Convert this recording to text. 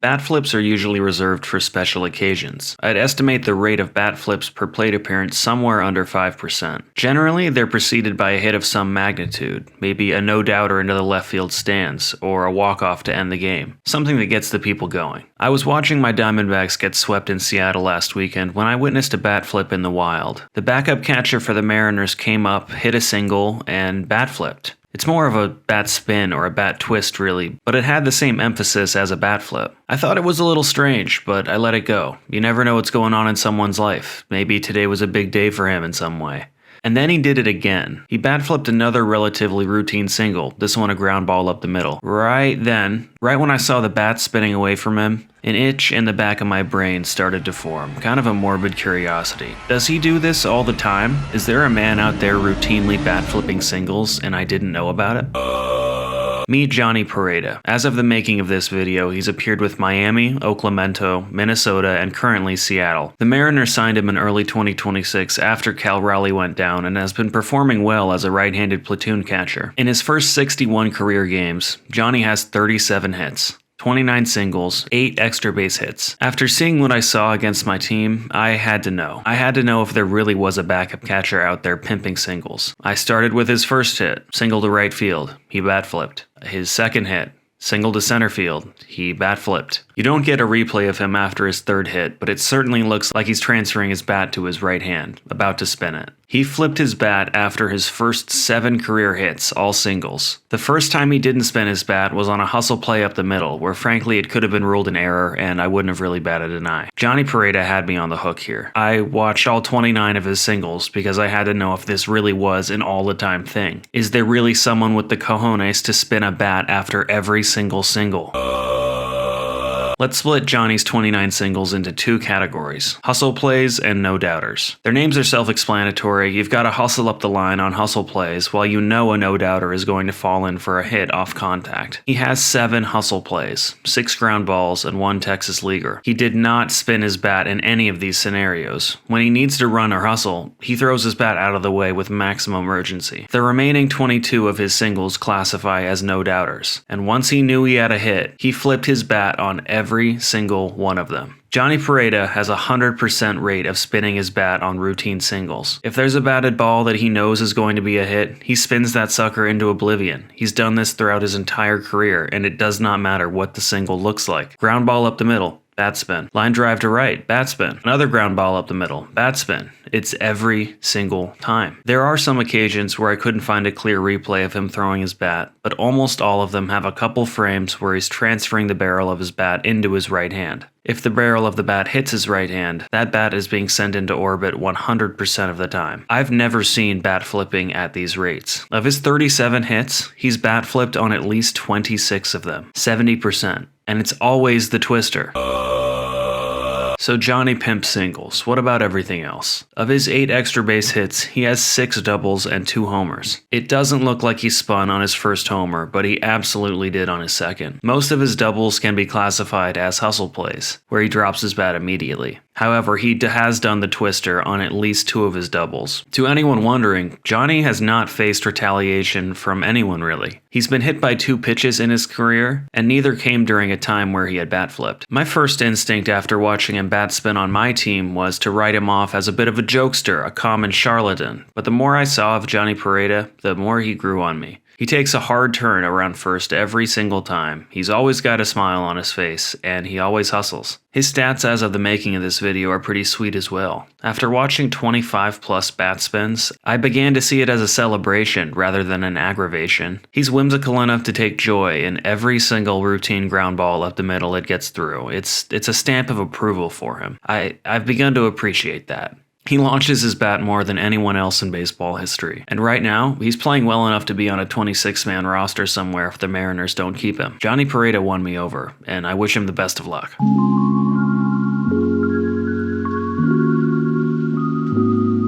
Bat flips are usually reserved for special occasions. I'd estimate the rate of bat flips per plate appearance somewhere under 5%. Generally, they're preceded by a hit of some magnitude, maybe a no-doubter into the left field stands, or a walk-off to end the game, something that gets the people going. I was watching my Diamondbacks get swept in Seattle last weekend when I witnessed a bat flip in the wild. The backup catcher for the Mariners came up, hit a single, and bat flipped. It's more of a bat spin or a bat twist really, but it had the same emphasis as a bat flip. I thought it was a little strange, but I let it go. You never know what's going on in someone's life. Maybe today was a big day for him in some way. And then he did it again. He bat flipped another relatively routine single, this one a ground ball up the middle. Right when I saw the bat spinning away from him, an itch in the back of my brain started to form, kind of a morbid curiosity. Does he do this all the time? Is there a man out there routinely bat flipping singles and I didn't know about it? Meet Johnny Pereda. As of the making of this video, he's appeared with Miami, Oaklamento, Minnesota, and currently Seattle. The Mariners signed him in early 2026 after Cal Raleigh went down and has been performing well as a right-handed platoon catcher. In his first 61 career games, Johnny has 37 hits, 29 singles, 8 extra base hits. After seeing what I saw against my team, I had to know. I had to know if there really was a backup catcher out there pimping singles. I started with his first hit, single to right field. He bat flipped. His second hit, single to center field. He bat flipped. You don't get a replay of him after his third hit, but it certainly looks like he's transferring his bat to his right hand, about to spin it. He flipped his bat after his first 7 career hits, all singles. The first time he didn't spin his bat was on a hustle play up the middle, where frankly it could have been ruled an error and I wouldn't have really batted an eye. Johnny Pereda had me on the hook here. I watched all 29 of his singles because I had to know if this really was an all-the-time thing. Is there really someone with the cojones to spin a bat after every single single? Let's split Johnny's 29 singles into 2 categories, hustle plays and no-doubters. Their names are self-explanatory. You've got to hustle up the line on hustle plays while you know a no-doubter is going to fall in for a hit off contact. He has 7 hustle plays, 6 ground balls, and 1 Texas leaguer. He did not spin his bat in any of these scenarios. When he needs to run or hustle, he throws his bat out of the way with maximum urgency. The remaining 22 of his singles classify as no-doubters, and once he knew he had a hit, he flipped his bat on every single one of them. Johnny Pereda has a 100% rate of spinning his bat on routine singles. If there's a batted ball that he knows is going to be a hit, he spins that sucker into oblivion. He's done this throughout his entire career, and it does not matter what the single looks like. Ground ball up the middle, bat spin. Line drive to right, bat spin. Another ground ball up the middle, bat spin. It's every single time. There are some occasions where I couldn't find a clear replay of him throwing his bat, but almost all of them have a couple frames where he's transferring the barrel of his bat into his right hand. If the barrel of the bat hits his right hand, that bat is being sent into orbit 100% of the time. I've never seen bat flipping at these rates. Of his 37 hits, he's bat flipped on at least 26 of them, 70%. And it's always the twister. So Johnny pimps singles. What about everything else? Of his 8 extra base hits, he has 6 doubles and 2 homers. It doesn't look like he spun on his first homer, but he absolutely did on his second. Most of his doubles can be classified as hustle plays, where he drops his bat immediately. However, he has done the twister on at least 2 of his doubles. To anyone wondering, Johnny has not faced retaliation from anyone really. He's been hit by 2 pitches in his career, and neither came during a time where he had bat flipped. My first instinct after watching him bat spin on my team was to write him off as a bit of a jokester, a common charlatan, but the more I saw of Johnny Pereda, the more he grew on me. He takes a hard turn around first every single time. He's always got a smile on his face, and he always hustles. His stats as of the making of this video are pretty sweet as well. After watching 25 plus bat spins, I began to see it as a celebration rather than an aggravation. He's whimsical enough to take joy in every single routine ground ball up the middle it gets through. It's a stamp of approval for him. I've begun to appreciate that. He launches his bat more than anyone else in baseball history. And right now, he's playing well enough to be on a 26-man roster somewhere if the Mariners don't keep him. Johnny Pereda won me over, and I wish him the best of luck.